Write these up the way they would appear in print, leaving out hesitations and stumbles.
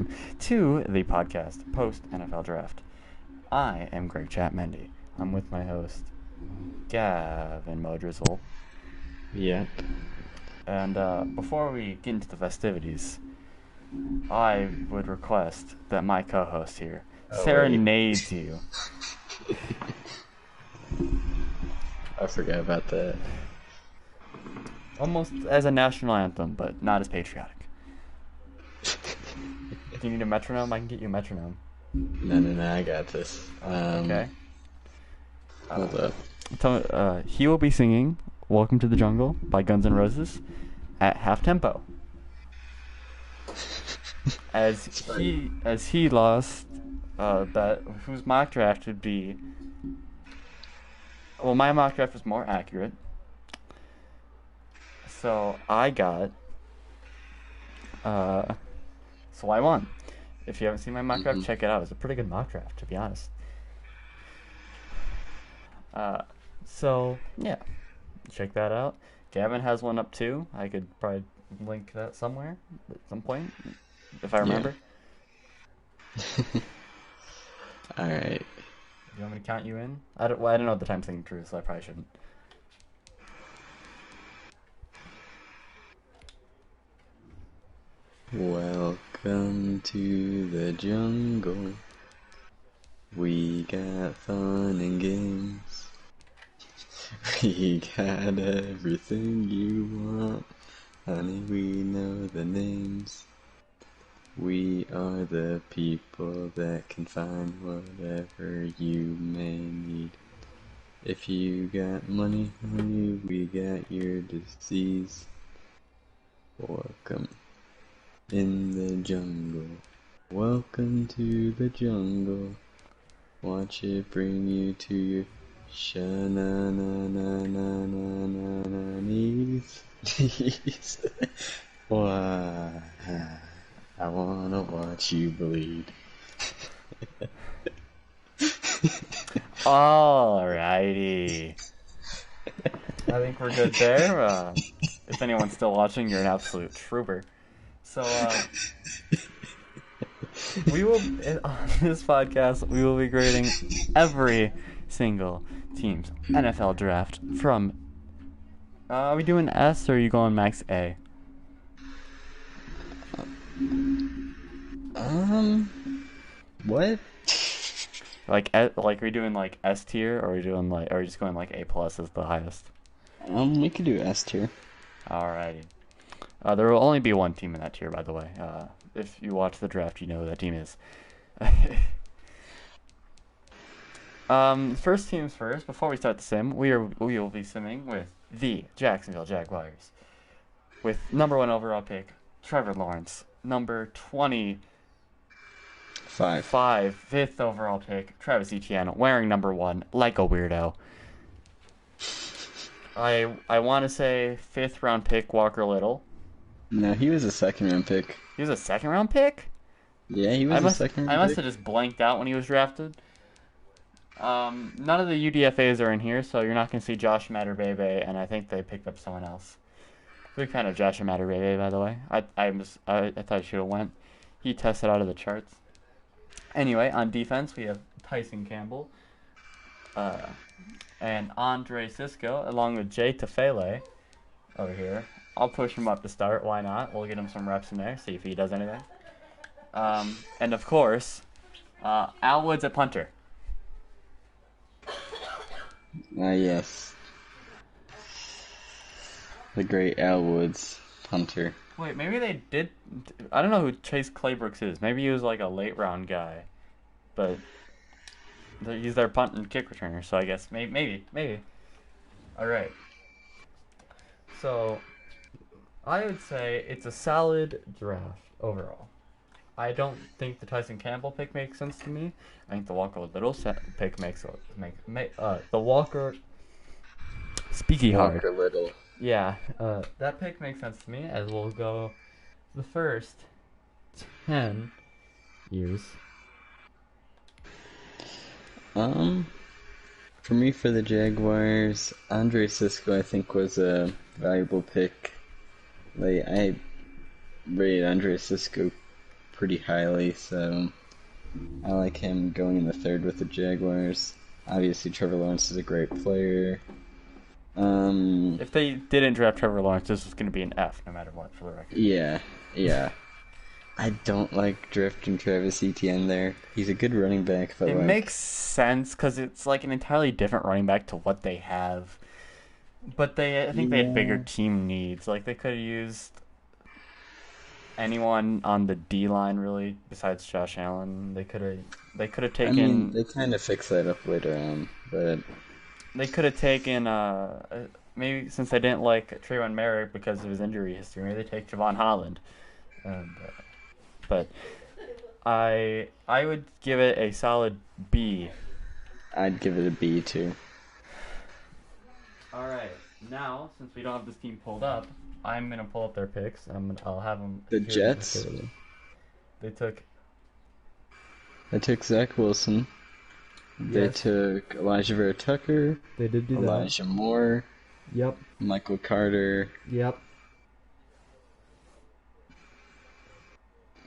welcome to the podcast post NFL Draft. I am Greg Chatmendy. I'm with my host, Gavin Modrizzle. Yep. And before we get into the festivities, I would request that my co-host here serenades you. I forgot about that. Almost as a national anthem, but not as patriotic. Do you need a metronome? I can get you a metronome. No, I got this. Okay. Hold up. He will be singing "Welcome to the Jungle" by Guns N' Roses at half tempo. As he lost that whose mock draft would be. Well, my mock draft was more accurate. So I got. So I won. If you haven't seen my mock draft, check it out. It's a pretty good mock draft, to be honest. So yeah, check that out. Gavin has one up too. I could probably link that somewhere at some point, if I remember. Yeah. All right. You want me to count you in? I don't know what the time's thinking true, so I probably shouldn't. Welcome to the jungle. We got fun and games. We got everything you want. Honey, we know the names. We are the people that can find whatever you may need. If you got money, honey, we got your disease. Welcome in the jungle. Welcome to the jungle. Watch it bring you to your knees. Why? I wanna watch you bleed. Alrighty. I think we're good there. If anyone's still watching, you're an absolute trooper. So, we will, on this podcast, we will be grading every single team's NFL draft from, are we doing S or are you going max A? What? Like are we doing like S tier, or are we doing like, or are we just going like A plus as the highest? We could do S tier. Alrighty. There will only be one team in that tier, by the way. If you watch the draft, you know who that team is. First teams first. Before we start the sim, we will be simming with the Jacksonville Jaguars, with number 1 overall pick Trevor Lawrence, number 25, fifth overall pick Travis Etienne, wearing number 1 like a weirdo. I want to say 5th round pick Walker Little. No, he was a second round pick. He was a second round pick? Yeah, he was a second round pick. I must have just blanked out when he was drafted. None of the UDFAs are in here, so you're not going to see Josh Matterbebe, and I think they picked up someone else. Big fan of Josh Matterbebe, by the way. I thought he should have went. He tested out of the charts. Anyway, on defense, we have Tyson Campbell and Andre Sisco, along with Jay Tafele over here. I'll push him up to start. Why not? We'll get him some reps in there, see if he does anything. And of course, Al Woods at punter. Yes. The great Al Woods, punter. Wait, maybe they did. I don't know who Chase Claybrooks is. Maybe he was like a late round guy, but he's their punt and kick returner. So I guess maybe. All right. So I would say it's a solid draft overall. I don't think the Tyson Campbell pick makes sense to me. I think the Walker Little pick makes the Walker Speaky hard. Walker Little. Yeah, that pick makes sense to me, as we'll go the first 10 years. For me, for the Jaguars, Andre Sisco, I think, was a valuable pick. Like, I rated Andre Sisco pretty highly, so I like him going in the third with the Jaguars. Obviously, Trevor Lawrence is a great player. If they didn't draft Trevor Lawrence, this was going to be an F no matter what, for the record. yeah. I don't like drafting Travis Etienne there. He's a good running back, but it makes sense because it's like an entirely different running back to what they have. But I think they had bigger team needs. Like they could have used anyone on the D line really besides Josh Allen. They could have taken. I mean, they kind of fix that up later on, but they could have taken maybe since they didn't like Trayvon Merrick because of his injury history. Maybe they take Javon Holland. But I would give it a solid B. I'd give it a B too. All right. Now, since we don't have this team pulled up, I'm gonna pull up their picks. I'll have them. The Jets. They took Zach Wilson. Yes. They took Elijah Vera Tucker. They did do Elijah Moore. Yep. Michael Carter. Yep.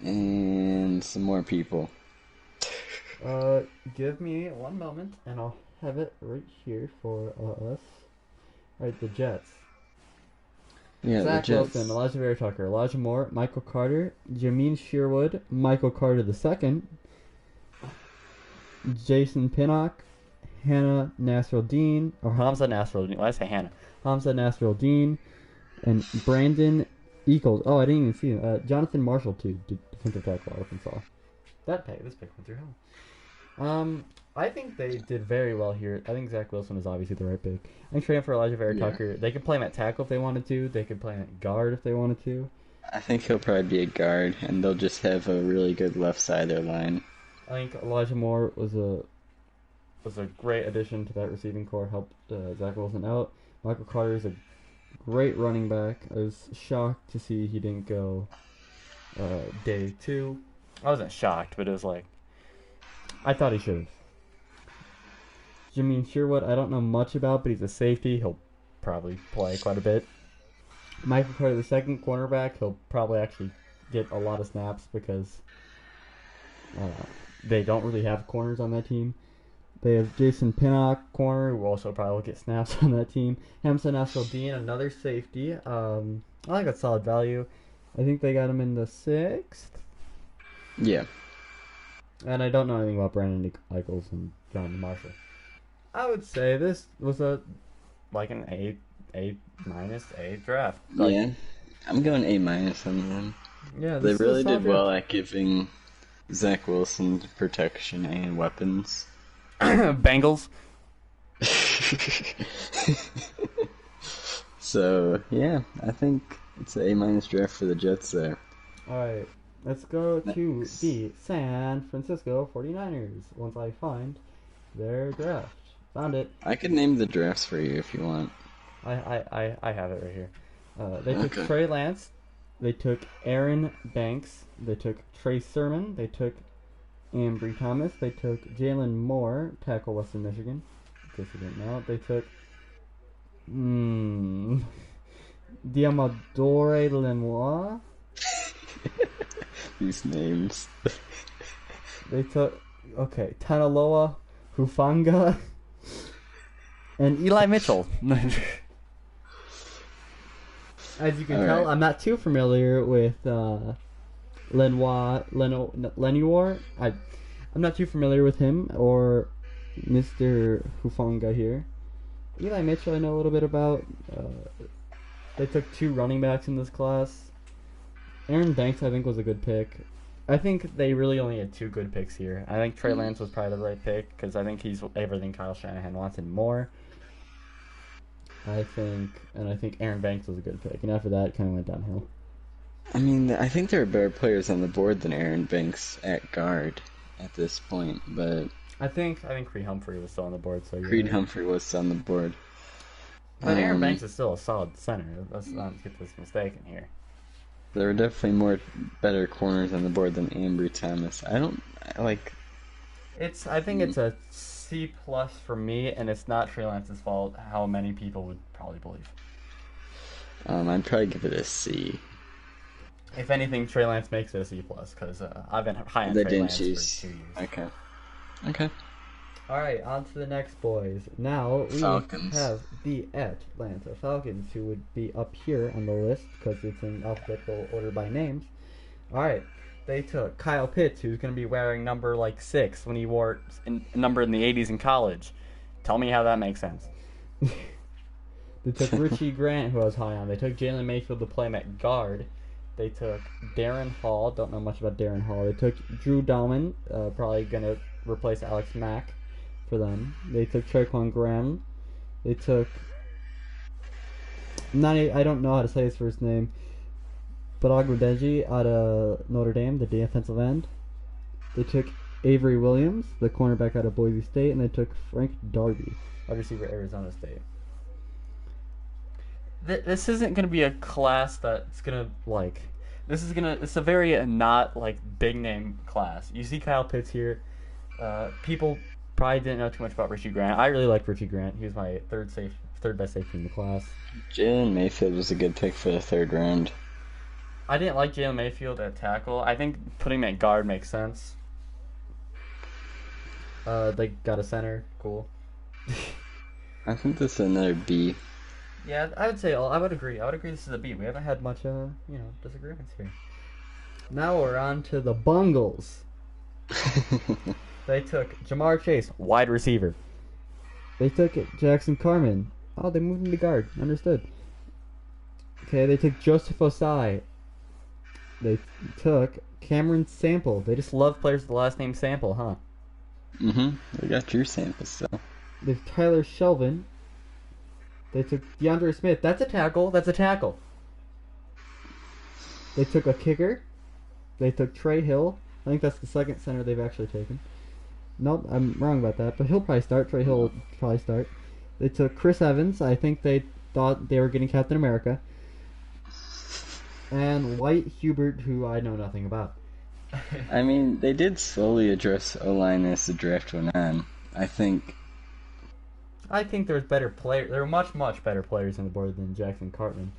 And some more people. Give me 1 moment, and I'll have it right here for us. Right, the Jets. Yeah, Zach the Jets. Wilson, Elijah Vera Tucker, Elijah Moore, Michael Carter, Jamin Sherwood, Michael Carter II, Jason Pinnock, Hannah Nasruddin, or Hamza Nasruddin. Why did I say Hannah? Hamza Nasruddin, and Brandon Eagles. Oh, I didn't even see him. Jonathan Marshall too, defensive tackle, Arkansas. This pick went through hell. I think they did very well here. I think Zach Wilson is obviously the right pick. I think trading for Elijah Vera Tucker. They could play him at tackle if they wanted to. They could play him at guard if they wanted to. I think he'll probably be a guard, and they'll just have a really good left side of their line. I think Elijah Moore was a great addition to that receiving core. Helped Zach Wilson out. Michael Carter is a great running back. I was shocked to see he didn't go day 2. I wasn't shocked, but it was like I thought he should have. Jamin Sherwood, I don't know much about, but he's a safety. He'll probably play quite a bit. Michael Carter, the second cornerback, he'll probably actually get a lot of snaps because they don't really have corners on that team. They have Jason Pinnock, corner, who also probably will get snaps on that team. Hamza Nasruddin, another safety. I think that's solid value. I think they got him in the 6th. Yeah. And I don't know anything about Brandon Eagles and John Marshall. I would say this was an A minus draft. Yeah. I'm going A minus on them. Yeah, They this really is a solid did well draft. at giving Zach Wilson protection and weapons. Bengals. So, yeah, I think it's an A minus draft for the Jets there. Alright, let's go to Next. the San Francisco 49ers once I find their draft. Found it. I could name the drafts for you if you want. I have it right here. They took Okay. Trey Lance. They took Aaron Banks. They took Trey Sermon. They took Ambry Thomas. They took Jalen Moore, tackle Western Michigan. In case you didn't know. They took Diamadore Lenoir. These names. They took Tanaloa Hufanga. And Eli Mitchell. As you can All tell, right. I'm not too familiar with Lenoir. I'm not too familiar with him or Mr. Hufanga here. Eli Mitchell, I know a little bit about. They took 2 running backs in this class. Aaron Banks, I think, was a good pick. I think they really only had 2 good picks here. I think Trey Lance was probably the right pick because I think he's everything Kyle Shanahan wants and more. I think Aaron Banks was a good pick, and after that, it kind of went downhill. I mean, I think there are better players on the board than Aaron Banks at guard at this point, but I think Creed Humphrey was still on the board. So Creed Humphrey was on the board. But Aaron Banks is still a solid center. Let's not get this mistaken here. There were definitely more better corners on the board than Ambry Thomas. I think it's a C plus for me, and it's not Trey Lance's fault. How many people would probably believe? I'd probably give it a C. If anything, Trey Lance makes it a C+, because I've been high on They Trey didn't Lance choose. for 2 years. Okay. Okay. Alright, on to the next boys. Now we Falcons. have the Atlanta Falcons, who would be up here on the list because it's in alphabetical order by names. Alright, they took Kyle Pitts, who's going to be wearing number 6 when he wore a number in the 80s in college. Tell me how that makes sense. They took Richie Grant, who I was high on. They took Jalen Mayfield to play him at guard. They took Darren Hall. Don't know much about Darren Hall. They took Drew Dalman, probably going to replace Alex Mack for them. They took Traquan Graham. They took... I don't know how to say his first name. But Agwadeji out of Notre Dame, the defensive end. They took Avery Williams, the cornerback out of Boise State. And they took Frank Darby, wide receiver Arizona State. This isn't going to be a class that's going to, it's a very not, big name class. You see Kyle Pitts here. People probably didn't know too much about Richie Grant. I really like Richie Grant. He was my third best safety in the class. Jalen Mayfield was a good pick for the 3rd round. I didn't like Jalen Mayfield at tackle. I think putting him at guard makes sense. They got a center. Cool. I think this is another B. Yeah, I would agree. I would agree this is a B. We haven't had much, disagreements here. Now we're on to the Bungles. They took Jamar Chase, wide receiver. They took Jackson Carman. Oh, they moved him to guard. Understood. Okay, they took Joseph Osai. They took Cameron Sample. They just love players with the last name Sample, huh? They got Drew Sample still. They took Tyler Shelvin. They took DeAndre Smith. That's a tackle. They took a kicker. They took Trey Hill. I think that's the second center they've actually taken. Nope, I'm wrong about that, but he'll probably start. Trey Hill will probably start. They took Chris Evans. I think they thought they were getting Captain America. And White Hubert, who I know nothing about. I mean, they did slowly address O-line as the draft went on. I think there's better players. There are much, much better players on the board than Jackson Cartman.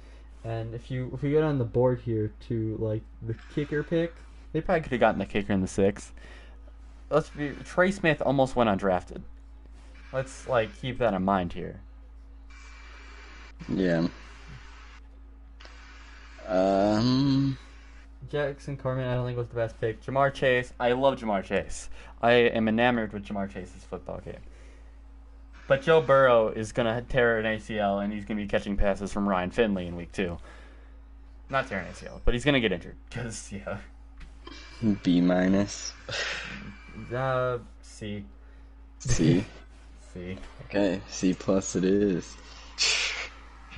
And if you get on the board here to the kicker pick, they probably could have gotten the kicker in the 6th. Trey Smith almost went undrafted. Let's keep that in mind here. Yeah. Jackson Cartman, I don't think was the best pick. Jamar Chase, I love Jamar Chase. I am enamored with Jamar Chase's football game. But Joe Burrow is going to tear an ACL, and he's going to be catching passes from Ryan Finley in week 2. Not tearing an ACL, but he's going to get injured. Because, yeah. B-. C. C. C. Okay, C+ it is.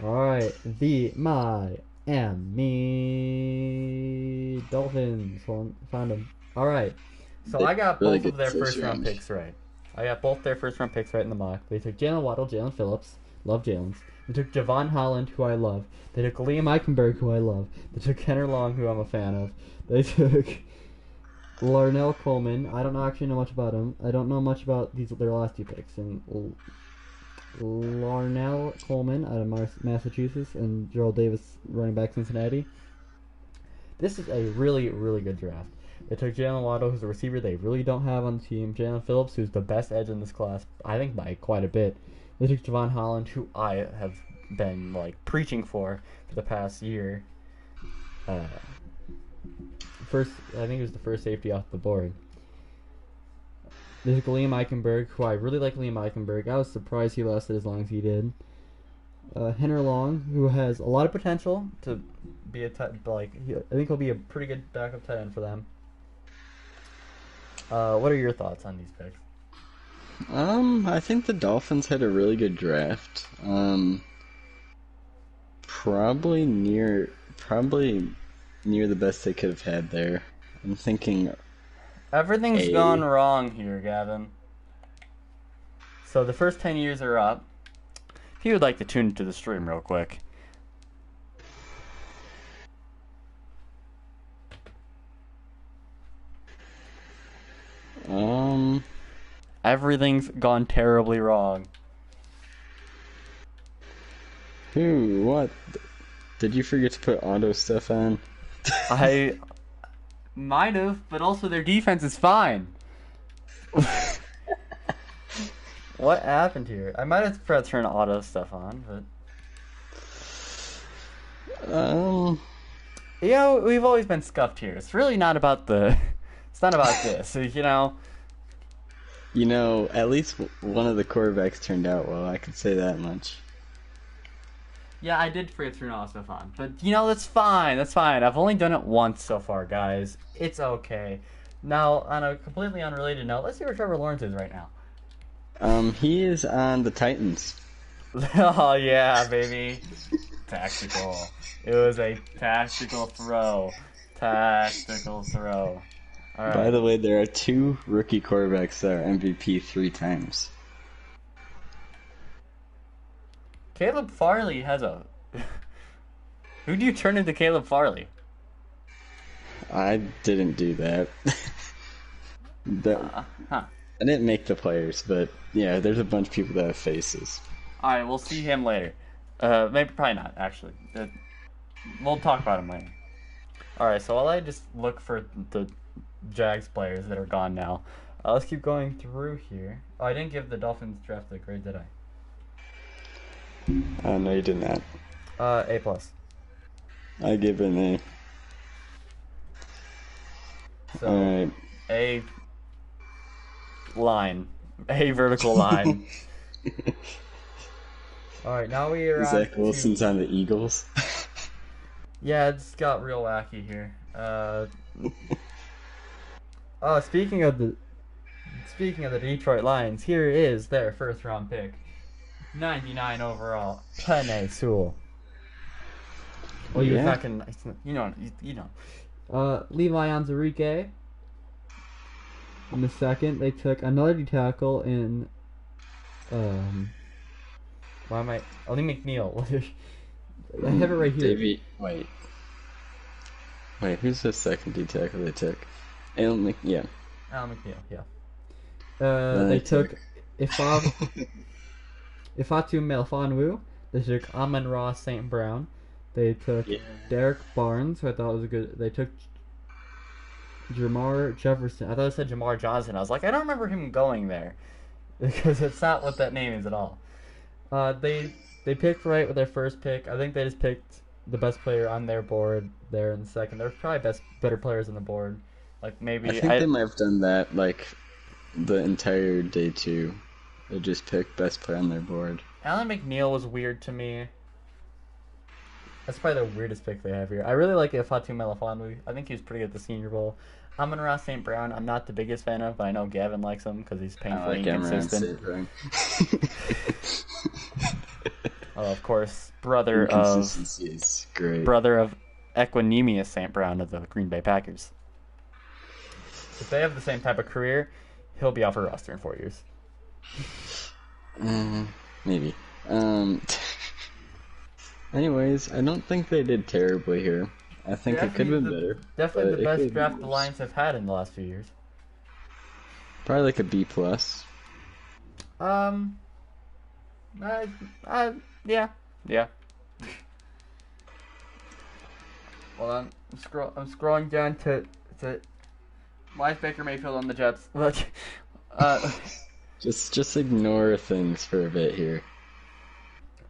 Alright, the Miami Dolphins. Found them. Alright, so I got really both of their good first round picks right. I got both their first round picks right in the mock. They took Jalen Waddle, Jalen Phillips. Love Jalen's. They took Javon Holland, who I love. They took Liam Eichenberg, who I love. They took Kenner Long, who I'm a fan of. They took Larnell Coleman. I don't actually know much about him. I don't know much about their last 2 picks. And Larnell Coleman out of Massachusetts and Gerald Davis, running back Cincinnati. This is a really, really good draft. They took Jalen Waddle, who's a receiver they really don't have on the team. Jalen Phillips, who's the best edge in this class, I think by quite a bit. They took Javon Holland, who I have been preaching for the past year. I think it was the first safety off the board. They took Liam Eichenberg, who I really like Liam Eichenberg. I was surprised he lasted as long as he did. Henner Long, who has a lot of potential to be I think he'll be a pretty good backup tight end for them. What are your thoughts on these picks? I think the Dolphins had a really good draft. Probably near the best they could have had there. I'm thinking everything's gone wrong here, Gavin. So the first 10 years are up. If you would like to tune into the stream real quick. Everything's gone terribly wrong. What? Did you forget to put auto stuff on? I might have, but also their defense is fine. What happened here? I might have tried to turn auto stuff on, but we've always been scuffed here. It's really not about the. It's not about this. At least one of the quarterbacks turned out well. I could say that much. Yeah, I did forget to turn all stuff on, but that's fine. That's fine. I've only done it once so far, guys. It's okay. Now, on a completely unrelated note, let's see where Trevor Lawrence is right now. He is on the Titans. Oh yeah, baby. Tactical. It was a tactical throw. Tactical throw. All right. By the way, there are 2 rookie quarterbacks that are MVP 3 times. Caleb Farley has a. Who do you turn into Caleb Farley? I didn't do that. I didn't make the players, but yeah, there's a bunch of people that have faces. All right, we'll see him later. Maybe probably not actually. We'll talk about him later. All right, so while I just look for the Jags players that are gone now, let's keep going through here. Oh, I didn't give the Dolphins draft a grade, did I? No, you did not. A+. I gave it an A. So, Alright. A line. A vertical line. Alright, now we are Zach Wilson's on the Eagles. Yeah, it's got real wacky here. Speaking of the Detroit Lions, here is their first round pick. 99 overall, Penei Sewell. Well, you're not gonna, you know. Levi Onwuzurike. In the second, they took another D tackle in. Lee McNeil. I have it right here. Wait, who's the second D tackle they took? Alan McNeil, yeah. They took Ifatu Melifonwu. They took Amon-Ra St. Brown. They took Derek Barnes, who I thought was a good. They took Jamar Jefferson. I thought it said Jamar Johnson. I was like, I don't remember him going there because it's not what that name is at all. They picked right with their first pick. I think they just picked the best player on their board there in the second. There's probably better players on the board. Like maybe I think they might have done that like the entire day 2. They just picked best player on their board. Alan McNeil was weird to me. That's probably the weirdest pick they have here. I really like Ifatu Melifonwu. I think he was pretty good at the Senior Bowl. Amon-Ra St. Brown, I'm not the biggest fan of, but I know Gavin likes him because he's painfully inconsistent. Of course, brother of Equanimous St. Brown of the Green Bay Packers. If they have the same type of career, he'll be off a roster in 4 years. Maybe. Anyways, I don't think they did terribly here. I think it could have been better. Definitely the best draft the Lions have had in the last few years. Probably like a B+. Yeah. Well, I'm scrolling down to why is Baker Mayfield on the Jets? Look, just ignore things for a bit here.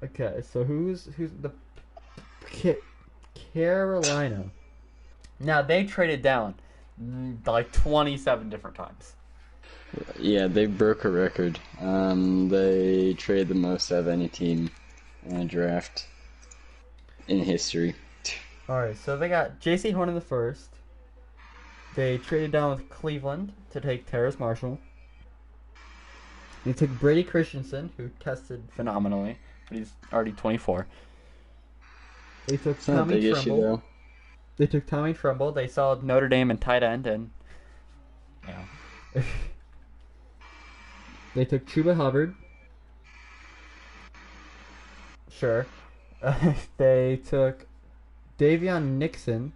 Okay, so who's the Carolina? Now they traded down like 27 different times. Yeah, they broke a record. They traded the most out of any team in a draft in history. Alright, so they got J.C. Horn in the first. They traded down with Cleveland to take Terrace Marshall. They took Brady Christensen, who tested Phenomenally, but he's already 24. They took It's not a Tommy big issue, Tremble. though. They took Tommy Tremble. They saw Notre Dame and tight end, and They took Chuba Hubbard. Sure. They took Davion Nixon.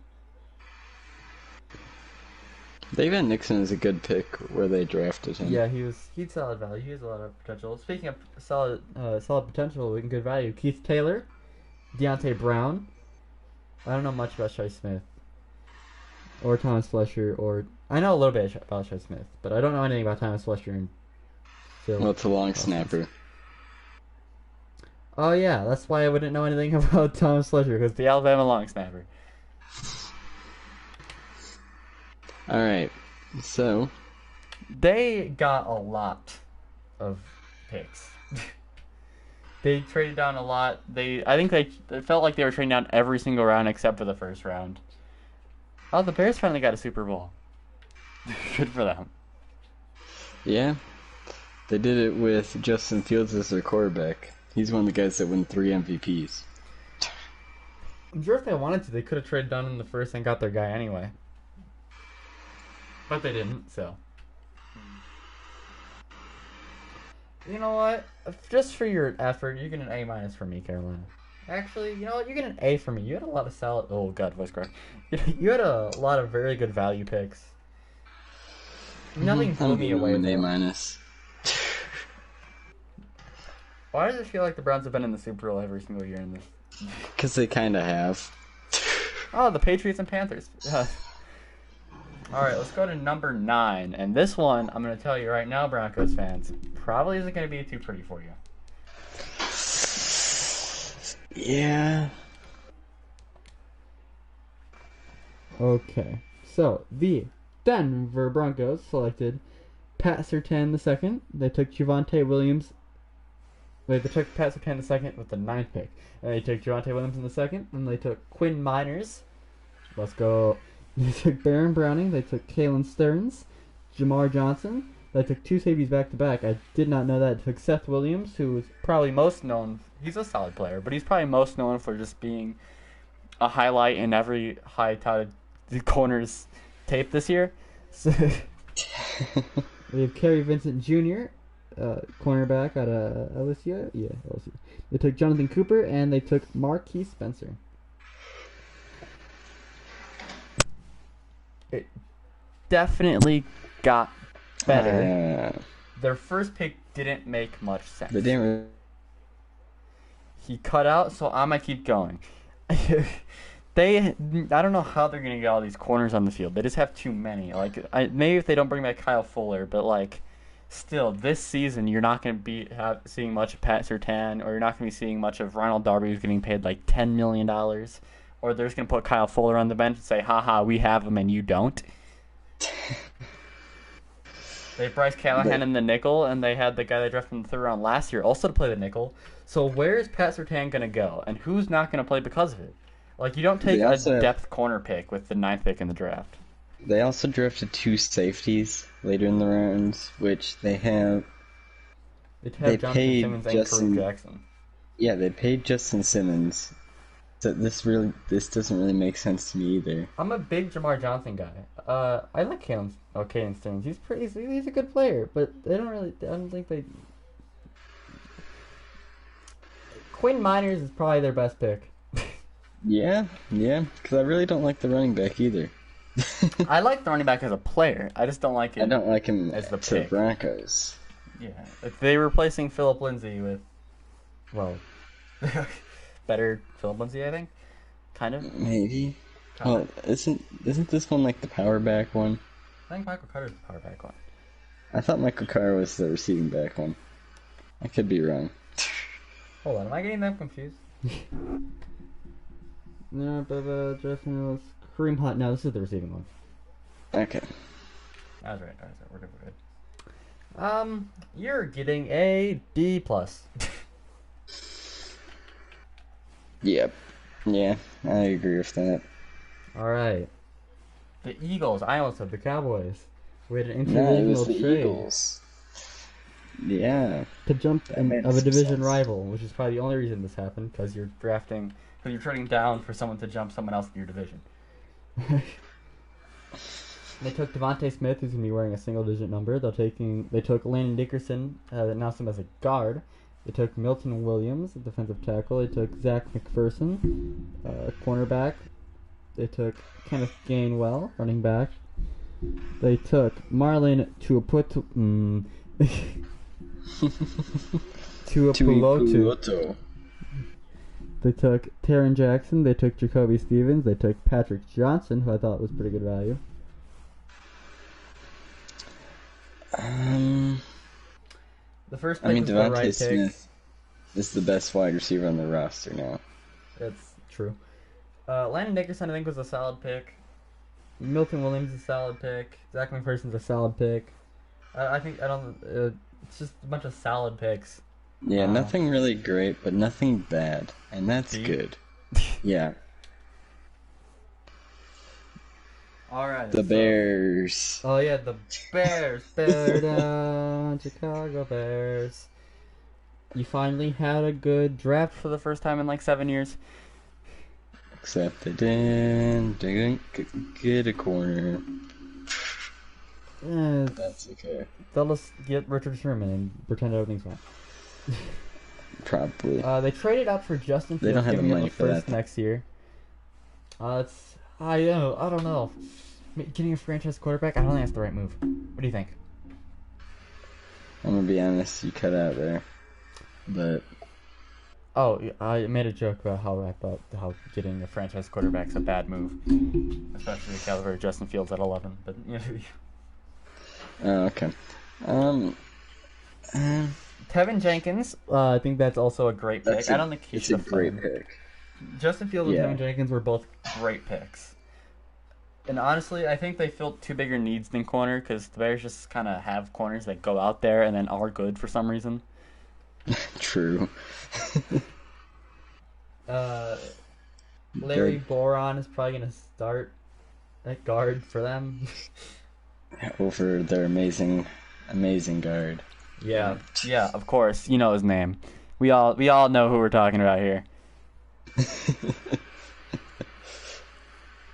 Davion Nixon is a good pick where they drafted him. Yeah, he's solid value. He has a lot of potential. Speaking of solid potential and good value, Keith Taylor, Deontay Brown. I don't know much about Shai Smith. or Thomas Fletcher, or I know a little bit about Chet Smith, but I don't know anything about Thomas Fletcher and Phil. Well, it's a long snapper. Oh yeah, that's why I wouldn't know anything about Thomas Fletcher, because The Alabama long snapper. All right, so They got a lot of picks. They traded down a lot. I think they felt like they were trading down every single round except for the first round. Oh, the Bears finally got a Super Bowl. Good for them. yeah, they did it with Justin Fields as their quarterback. He's one of the guys that won 3 MVPs. I'm sure if they wanted to, they could have traded down in the first and got their guy anyway. But they didn't, so. You know what? Just for your effort, you get an A- from me, Carolina. Actually, you know what? You get an A from me. You had a lot of solid. Oh God, voice crack. You had a lot of very good value picks. Nothing blew me away. An though. A-. Why does it feel like the Browns have been in the Super Bowl every single year in this? Because they kind of have. Oh, the Patriots and Panthers. All right, let's go to number 9. And this one, I'm going to tell you right now, Broncos fans, probably isn't going to be too pretty for you. Yeah. Okay, so the Denver Broncos selected Pat Surtain II. They took Javonte Williams. Wait, they took Pat Surtain II with the 9th pick. And they took Javonte Williams in the 2nd. And they took Quinn Miners. Let's go. They took Baron Browning. They took Kalen Stearns. Jamar Johnson. They took 2 safeties back to back. I did not know that. They took Seth Williams, who was Probably most known, he's a solid player, but he's probably most known for just being a highlight in every high-touted corner's tape this year. So we have Kerry Vincent Jr., cornerback out of LSU. Yeah, LSU. They took Jonathan Cooper, and they took Marquise Spencer. It definitely got better. Their first pick didn't make much sense. They didn't really... He cut out, so I'm gonna keep going. I don't know how they're gonna get all these corners on the field. They just have too many. Maybe if they don't bring back Kyle Fuller, but still, this season you're not gonna be seeing much of Pat Surtain, or you're not gonna be seeing much of Ronald Darby, who's getting paid like $10 million, or they're just gonna put Kyle Fuller on the bench and say, "Haha, we have him and you don't." They have Bryce Callahan in the nickel, and they had the guy they drafted in the 3rd round last year also to play the nickel. So where is Pat Surtain going to go, and who's not going to play because of it? You don't take a depth corner pick with the 9th pick in the draft. They also drafted 2 safeties later in the rounds, which they have... They paid Simmons and Kareem Jackson. Yeah, they paid Justin Simmons. So this doesn't really make sense to me either. I'm a big Jamar Johnson guy. I like Caden Stearns. He's a good player, but I don't think they. Quinn Miners is probably their best pick. Yeah, because I really don't like the running back either. I like the running back as a player. I just don't like him. I don't like him as the to the Broncos. Yeah, if they're replacing Philip Lindsay with, better Philip Lindsay, I think. Kind of. Maybe. Well, isn't this one like the power back one? I think Michael Carter's the power back one. I thought Michael Carter was the receiving back one. I could be wrong. Hold on, am I getting them confused? No, but Justin was Kareem Hunt. No, this is the receiving one. Okay. I was right. We're good. You're getting a D+. Yep. Yeah, I agree with that. Alright. The Eagles. I almost said the Cowboys. We had an interdivisional trade. Eagles. Yeah. To jump of a division sense. rival, which is probably the only reason this happened, because you're trading down for someone to jump someone else in your division. They took Devontae Smith, who's going to be wearing a single-digit number. They took Landon Dickerson, that announced him as a guard. They took Milton Williams, a defensive tackle. They took Zach McPherson, cornerback. They took Kenneth Gainwell, running back. They took Marlon Tuipulotu. They took Taron Jackson. They took Jacoby Stevens. They took Patrick Johnson, who I thought was pretty good value. The first pick was the Devontae right pick. Smith is the best wide receiver on the roster now. That's true. Landon Dickerson, I think, was a solid pick. Milton Williams is a solid pick. Zach McPherson's a solid pick. It's just a bunch of solid picks. Yeah, nothing really great, but nothing bad, and that's good. Yeah. All right. The Bears. Oh yeah, the Bears. Bear down, Chicago Bears. You finally had a good draft For the first time in like 7 years. Except they didn't get a corner. That's okay. They'll just get Richard Sherman and pretend everything's fine. Probably. They traded up for Justin Fields, They don't have the giving him money a for first that. next year. I don't know. Getting a franchise quarterback, I don't think that's the right move. What do you think? I'm gonna be honest, you cut out there. But Oh, I made a joke about how getting a franchise quarterback's a bad move, especially the caliber of Justin Fields at 11. But okay. Tevin Jenkins, I think that's also a great pick. I don't think he it's should a have great played. pick. Justin Fields Yeah. and Tevin Jenkins were both great picks. And honestly, I think they filled two bigger needs than corner because the Bears just kind of have corners that go out there and then are good for some reason. True. Larry Boron is probably going to start at guard for them. Over their amazing guard. Yeah, of course. You know his name. We all know who we're talking about here.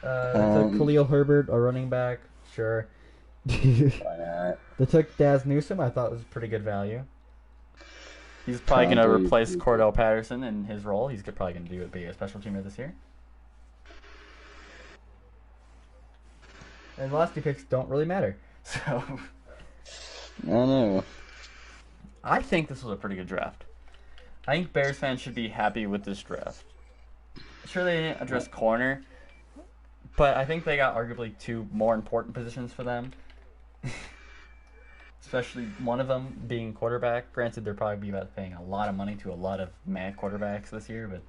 They took Khalil Herbert, a running back. Sure. Why not? They took Daz Newsome. I thought was pretty good value. He's probably going to Probably. replace Cordell Patterson in his role. He's probably going to be a special teamer this year. And the last two picks don't really matter. So I don't know. I think this was a pretty good draft. I think Bears fans should be happy with this draft. Sure, they didn't address corner, but I think they got arguably two more important positions for them. Especially one of them being quarterback. Granted, they're probably about paying a lot of money to a lot of mad quarterbacks this year, but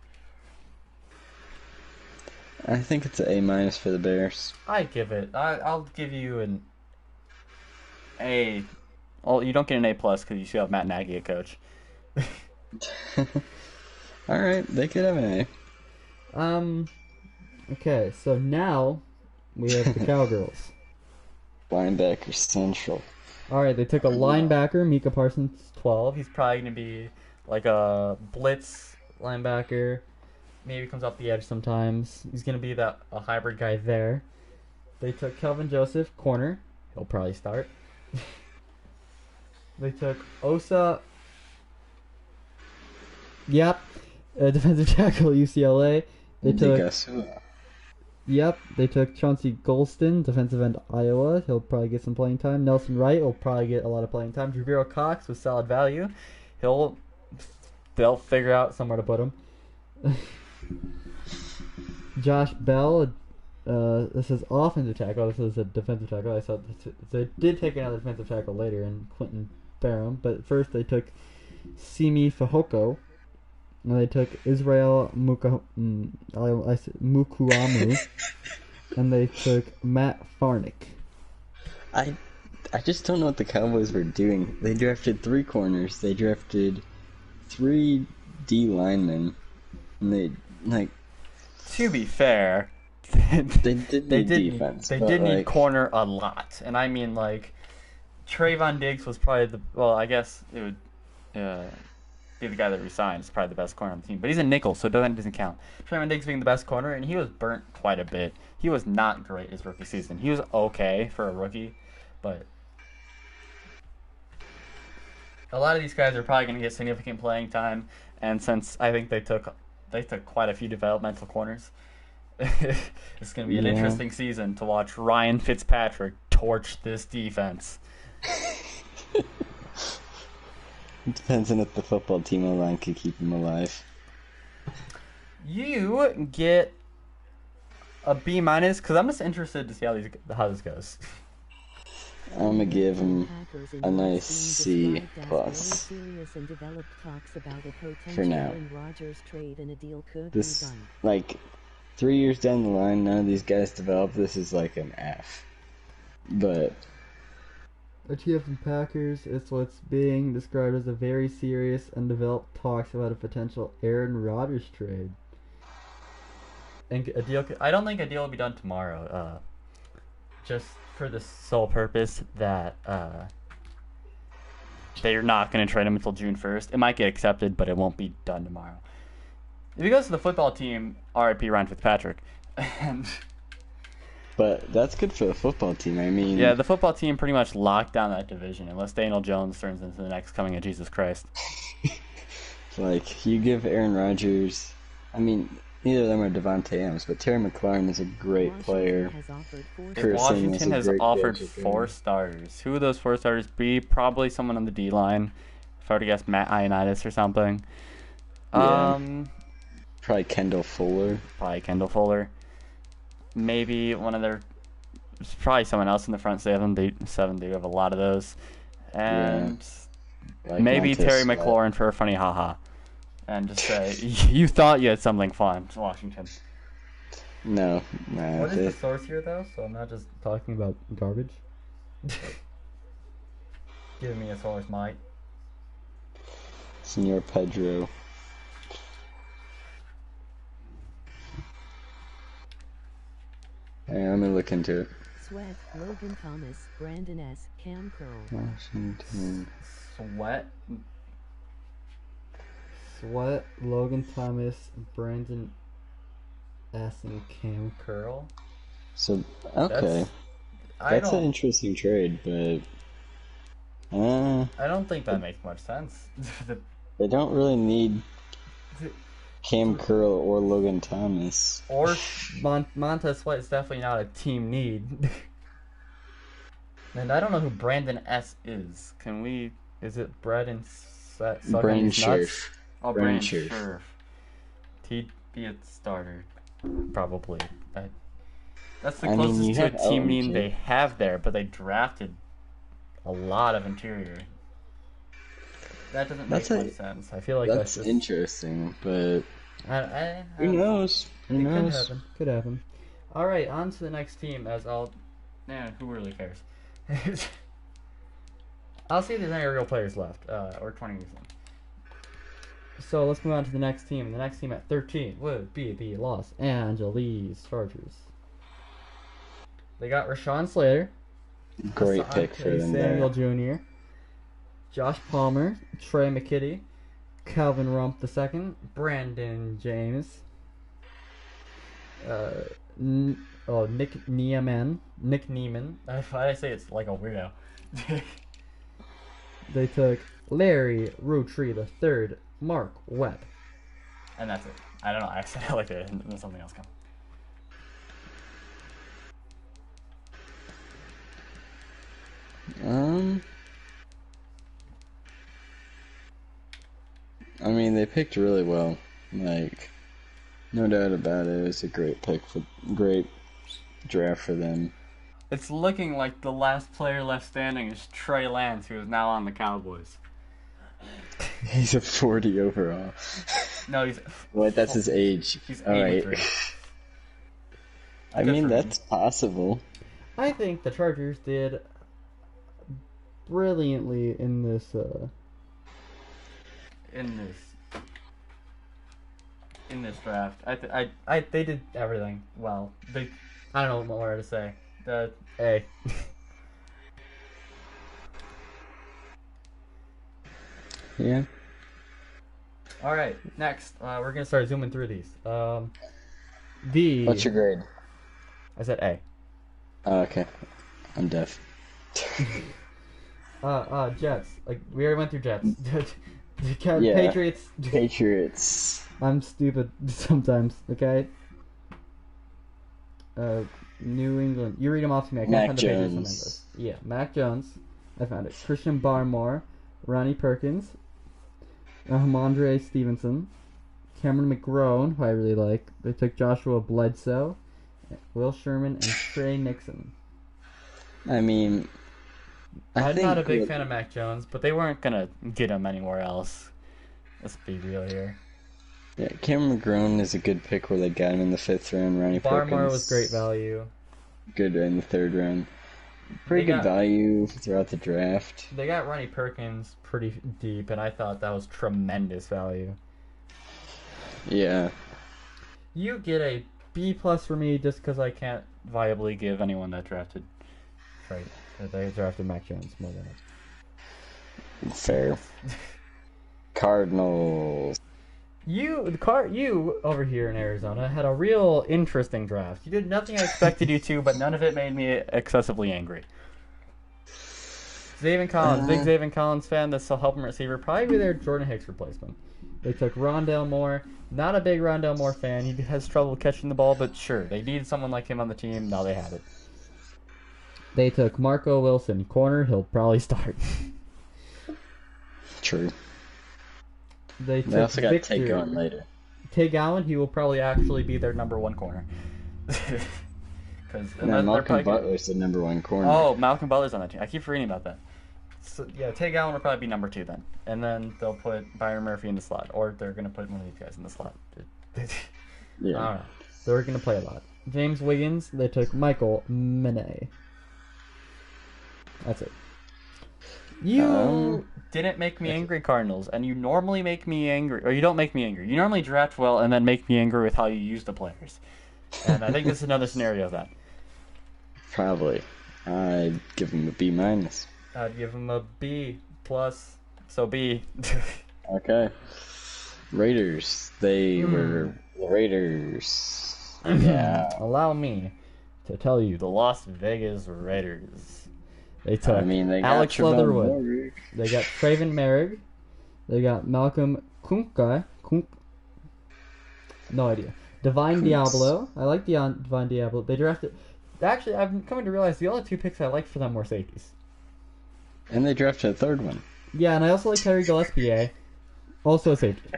I think it's an A- for the Bears. I'll give you an A. Well, you don't get an A+ because you still have Matt Nagy at coach. All right, they could have an A. Okay, so now we have the Cowgirls. Linebacker Central. All right, they took a linebacker, Micah Parsons, 12. He's probably going to be like a blitz linebacker. Maybe comes off the edge sometimes. He's going to be a hybrid guy there. They took Kelvin Joseph, corner. He'll probably start. They took Osa. Yep. Defensive tackle, UCLA. They took Chauncey Golston, defensive end, Iowa. He'll probably get some playing time. Nelson Wright will probably get a lot of playing time. Javiro Cox with solid value. They'll figure out somewhere to put him. Josh Bell, this is offensive tackle. This is a defensive tackle. I saw they did take another defensive tackle later in Quentin Barham, but first they took Simi Fehoko. And they took Israel Mukuamu, and they took Matt Farnick. I just don't know what the Cowboys were doing. They drafted 3 corners. They drafted 3 D linemen, and they To be fair, they did need defense. They but, did need corner a lot, and I mean Trayvon Diggs was probably I guess it would be the guy that resigned. Is probably the best corner on the team, but he's a nickel, so that doesn't count. Trayvon Diggs being the best corner, and he was burnt quite a bit. He was not great his rookie season. He was okay for a rookie, but a lot of these guys are probably going to get significant playing time. And since I think they took quite a few developmental corners, it's going to be an interesting season to watch Ryan Fitzpatrick torch this defense. It depends on if the football team line could keep him alive. You get a B minus because I'm just interested to see how this goes. I'm gonna give him a nice C plus for now. This, like, 3 years down the line, none of these guys develop. This is like an F. But The Chiefs and Packers is what's being described as a very serious and developed talks about a potential Aaron Rodgers trade. And a deal. I don't think a deal will be done tomorrow. Just for the sole purpose that they're not going to trade him until June 1st. It might get accepted, but it won't be done tomorrow. If he goes to the football team, R.I.P. Ryan Fitzpatrick. But that's good for the football team. I mean, yeah, the football team pretty much locked down that division unless Daniel Jones turns into the next coming of Jesus Christ. like, you give Aaron Rodgers, I mean, neither of them are Devontae Adams, but Terry McLaurin is a great player. Washington has offered 4 starters. Who would those 4 starters be? Probably someone on the D-line. If I were to guess, Matt Ioannidis or something. Yeah. Probably Kendall Fuller. Maybe one of their... Probably someone else in the front 7. They have a lot of those. And Like maybe Montez Terry Sweat. McLaurin for a funny haha. And just say, you thought you had something fun, Washington. No. What is the source here, though? So I'm not just talking about garbage. Give me a source, Mike. Senor Pedro. Hey, let me look into it. Sweat, Logan Thomas, Brandon S., Cam Curl. Washington. Sweat, Logan Thomas, Brandon S., and Cam Curl. So, okay. That's an interesting trade, but... I don't think that makes much sense. They don't really need Cam Curl or Logan Thomas. Or Montez Sweat is definitely not a team need. And I don't know who Brandon S. is. Is it Brad and Brandon Scherf. Oh, Brandon Scherf. He'd be a starter, probably. That's the closest to a team name they have there, but they drafted a lot of interior. That doesn't make much sense. I feel like that's just interesting, but who knows? Who knows? Could happen. All right, on to the next team. Who really cares? I'll see if there's any real players left, or 20 years left. So let's move on to the next team. The next team at 13 would be the Los Angeles Chargers. They got Rashawn Slater. Great pick for them Samuel there. Jr., Josh Palmer, Trey McKitty, Calvin Rump II, Brandon James, Nick Niemann. If I say it's like a weirdo. They took Larry Roottree III, Mark Webb. And that's it. I don't know. I said I like it, and then something else come. I mean, they picked really well. Like, no doubt about it. It was a great great draft for them. It's looking like the last player left standing is Trey Lance, who is now on the Cowboys. He's a 40 overall. No, he's... What? That's his age. He's all 83. Right. I mean, that's possible. I think the Chargers did brilliantly in this. In this draft, they did everything well. I don't know what more to say. A. Yeah. All right, next we're gonna start zooming through these. What's your grade? I said A. Oh, okay. I'm deaf. Jets. Like we already went through Jets. Yeah. Patriots. Patriots. I'm stupid sometimes. Okay. New England. You read them off to me. I can't Mac find the Patriots on my Jones. list. Yeah, Mac Jones. I found it. Christian Barmore, Ronnie Perkins, Ramondre Stevenson, Cameron McGrone, who I really like. They took Joshua Bledsoe, Will Sherman, and Trey Nixon. I mean, I'm think not a big fan of Mac Jones, but they weren't gonna get him anywhere else. Let's be real here. Yeah, Cameron McGrone is a good pick where they got him in the 5th round. Ronnie Barmore Perkins was great value. good in the 3rd round. Pretty They good value throughout the draft. They got Ronnie Perkins pretty deep, and I thought that was tremendous value. Yeah. You get a B plus for me just because I can't Viably give anyone that drafted. right. They drafted Mac Jones more than us. Fair. Cardinals. You over here in Arizona had a real interesting draft. You did nothing I expected you to, but none of it made me excessively angry. Zaven Collins, big Zaven Collins fan. That's still helping receiver. Probably be their Jordan Hicks replacement. They took Rondale Moore. Not a big Rondale Moore fan. He has trouble catching the ball, but sure, they needed someone like him on the team. Now they have it. They took Marco Wilson, corner. He'll probably start. True. They also got Victor. Tay going later. Tay Gowan, he will probably actually be their number one corner. No, Malcolm Butler's the number 1 corner. Oh, Malcolm Butler's on that team. I keep forgetting about that. So, yeah, Tay Gowan will probably be number 2 then. And then they'll put Byron Murphy in the slot. Or they're going to put one of these guys in the slot. Yeah. I don't know. They're going to play a lot. James Wiggins, they took Michael Mene. That's it. You didn't make me angry, Cardinals, and you normally make me angry, or you don't make me angry. You normally draft well and then make me angry with how you use the players. And I think this is another scenario of that. Probably. I'd give him a B minus. I'd give him a B plus, so B. Okay. Raiders. They were the Raiders. Yeah. Allow me to tell you the Las Vegas Raiders. They took they got Alex Trevon Leatherwood. Moore. They got Traven Merrick. They got Malcolm Kunka. No idea. Divine Diablo. I like Divine Diablo. They drafted... Actually, I'm coming to realize the only 2 picks I liked for them were safeties. And they drafted a 3rd one. Yeah, and I also like Terry Gillespie. Also a safety.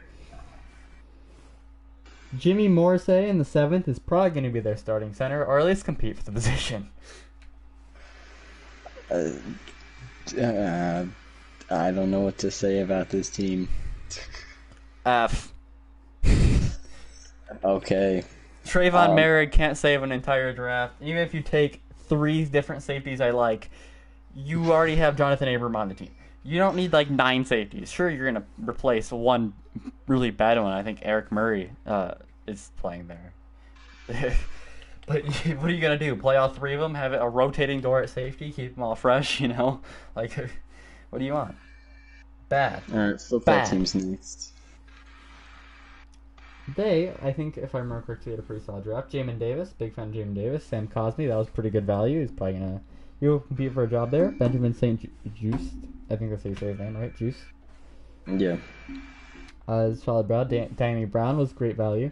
Jimmy Morrissey in the 7th is probably going to be their starting center, or at least compete for the position. I don't know what to say about this team. F. Okay. Trayvon Merrick can't save an entire draft. Even if you take 3 different safeties I like, you already have Jonathan Abram on the team. You don't need like 9 safeties. Sure, you're going to replace one really bad one. I think Eric Murray is playing there. But what are you going to do? Play all 3 of them? Have a rotating door at safety? Keep them all fresh, you know? Like, what do you want? Bad. Alright, football Bad. team's next. They, I think, if I remember correctly, had a pretty solid draft. Jamin Davis, big fan of Jamin Davis. Sam Cosmi, that was pretty good value. He's probably going to... You'll compete for a job there. Benjamin St. Juice. I think that's how you say his name, right? Juice. Yeah. Solid Brown. Danny Brown was great value.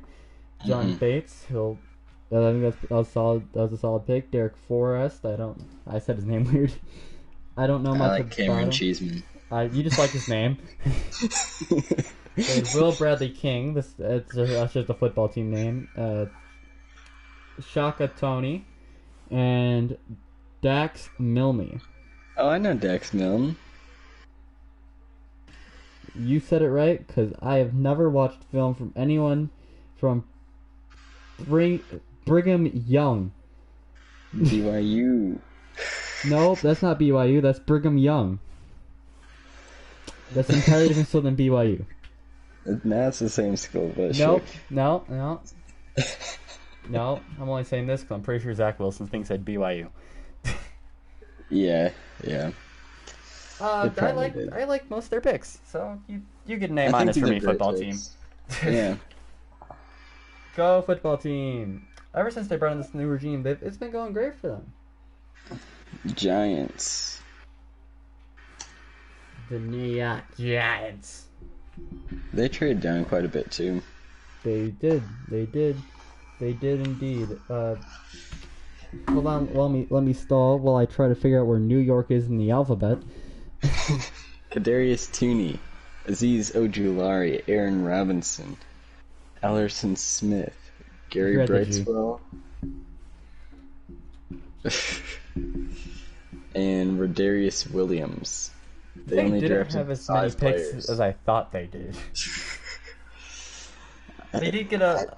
John Bates, who'll... I think that was solid. That was a solid pick. Derek Forrest. I said his name weird. I don't know much I like about Cameron him. Cheeseman. You just like his name. There's Will Bradley King. That's just a football team name. Shaka Tony, and Dax Milne. Oh, I know Dax Milne. You said it right, because I have never watched film from anyone from Brigham Young. BYU. No, that's not BYU. That's Brigham Young. That's entirely different school than BYU. That's the same school, but Nope. sure. No. No, I'm only saying this because I'm pretty sure Zach Wilson thinks I'd BYU. Yeah. I probably did. like most of their picks, so You get an A I minus think for these me, are great football team. picks. Yeah. Go football team! Ever since they brought in this new regime, it's been going great for them. Giants. The New York Giants. They traded down quite a bit too. They did indeed. Hold on, let me stall while I try to figure out where New York is in the alphabet. Kadarius Tooney, Aziz Ojulari, Aaron Robinson. Ellerson Smith, Gary Forgot the G. Brightswell, and Rodarius Williams. They only didn't drafted have as many 5 picks players. as I thought they did. They did get a.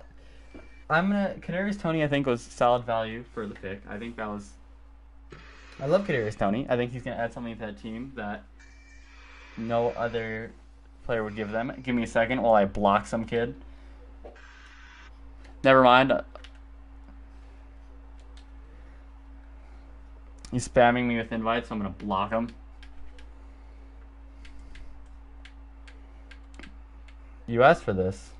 Kadarius Toney, I think, was solid value for the pick. I think that was. I love Kadarius Toney. I think he's gonna add something to that team that no other player would give them. Give me a second while I block some kid. Never mind. He's spamming me with invites, so I'm gonna block him. You asked for this.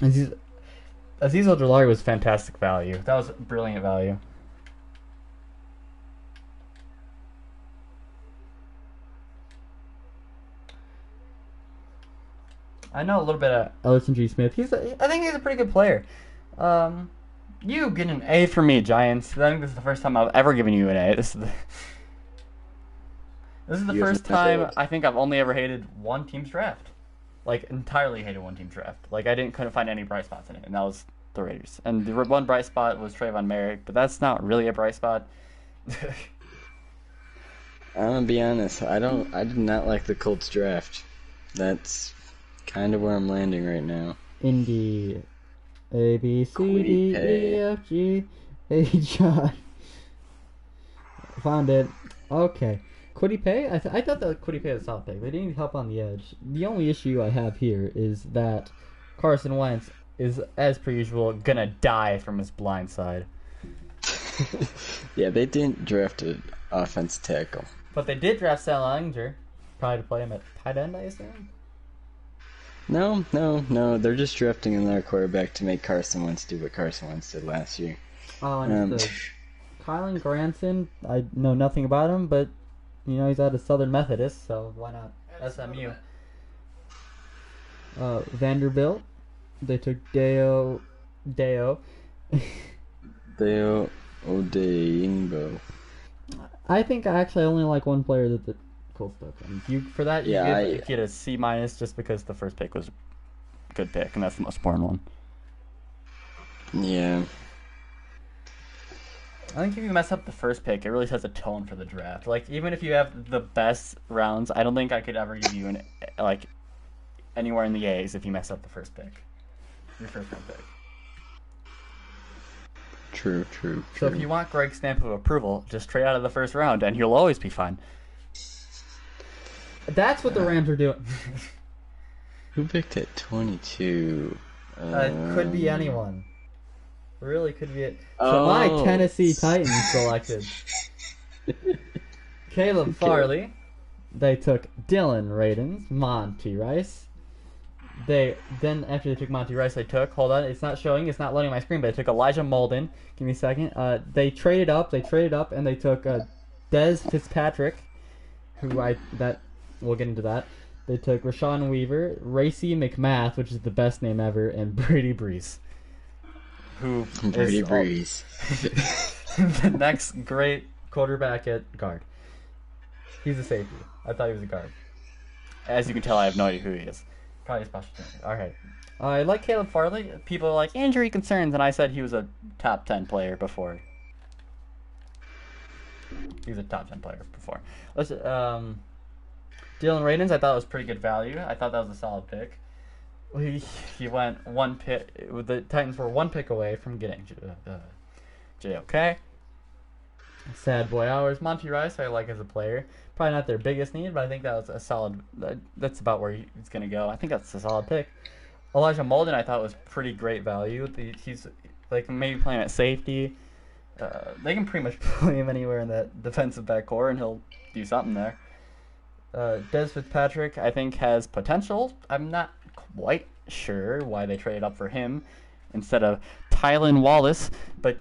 Aziz Ojulari was fantastic value. That was brilliant value. I know a little bit of Ellerson G. Smith. I think he's a pretty good player. You get an A from me, Giants. I think this is the first time I've ever given you an A. This is the first time I think I've only ever hated one team's draft. Like, entirely hated one team's draft. Like, couldn't find any bright spots in it, and that was the Raiders. And the one bright spot was Trayvon Merrick, but that's not really a bright spot. I'm gonna be honest. I did not like the Colts draft. That's kind of where I'm landing right now. Indeed. A, B, C, D, E, F, G, H, I. Found it. Okay. Kwity Paye? I thought that Kwity Paye was a solid pick. They didn't help on the edge. The only issue I have here is that Carson Wentz is, as per usual, gonna die from his blind side. Yeah, they didn't draft an offensive tackle. But they did draft Sal Ehlinger, probably to play him at tight end, I assume. No. They're just drafting another quarterback to make Carson Wentz do what Carson Wentz did last year. Oh, and Kylan Granson, I know nothing about him, but he's out of Southern Methodist, so why not SMU? Vanderbilt, they took Deo Odeingbo. I think I actually only like one player that the Colts took. And you get a C- just because the first pick was a good pick, and that's the most important one. Yeah. I think if you mess up the first pick, it really sets a tone for the draft. Like, even if you have the best rounds, I don't think I could ever give you anywhere in the A's if you mess up the first pick. Your first round pick. True. So if you want Greg's stamp of approval, just trade out of the first round, and you'll always be fine. That's what the Rams are doing. Who picked at 22? Could be anyone. Really could be it. So my Tennessee Titans selected Caleb Farley. They took Dylan Radins, Monty Rice. After they took Monty Rice, hold on, it's not showing, it's not loading my screen, but they took Elijah Molden. Give me a second. They traded up, and they took Des Fitzpatrick, we'll get into that. They took Rashawn Weaver, Racy McMath, which is the best name ever, and Brady Breeze. Brady Breeze. The next great quarterback at guard. He's a safety. I thought he was a guard. As you can tell, I have no idea who he is. Probably a special team. Alright. I like Caleb Farley. People are like, injury concerns, and I said he was a top 10 player before. He was a top 10 player before. Dylan Radins, I thought was pretty good value. I thought that was a solid pick. He went one pick. The Titans were one pick away from getting JOK. Sad boy hours. Monty Rice, I like as a player. Probably not their biggest need, but I think that was a solid. That's about where he's going to go. I think that's a solid pick. Elijah Molden, I thought was pretty great value. He's maybe playing at safety. They can pretty much play him anywhere in that defensive back core, and he'll do something there. Des Fitzpatrick, I think, has potential. I'm not quite sure why they traded up for him instead of Tylan Wallace, but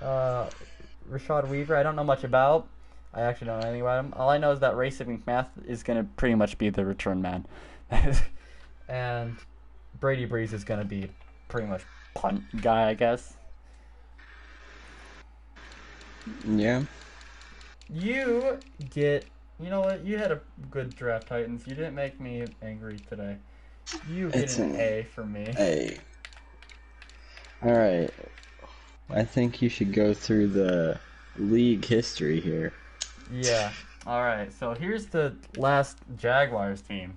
Rashad Weaver, I don't know much about. I actually don't know anything about him. All I know is that Racy McMath is going to pretty much be the return man. And Brady Breeze is going to be pretty much punt guy, I guess. Yeah. You get You know what? You had a good draft, Titans. You didn't make me angry today. You get It's an an A for me. A. Alright. I think you should go through the league history here. Yeah. Alright, so here's the last Jaguars team.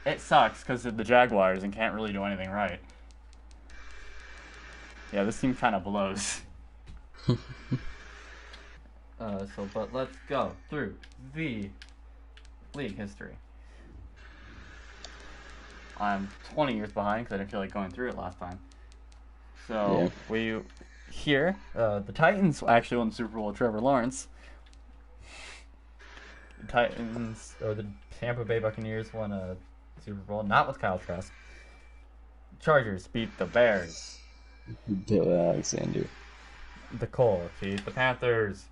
It sucks because of the Jaguars and can't really do anything right. Yeah, this team kind of blows. But let's go through the league history. I'm 20 years behind because I didn't feel like going through it last time. So the Titans actually won the Super Bowl with Trevor Lawrence. The Tampa Bay Buccaneers won a Super Bowl, not with Kyle Trask. Chargers beat the Bears. Bill Alexander. The Colts beat the Panthers.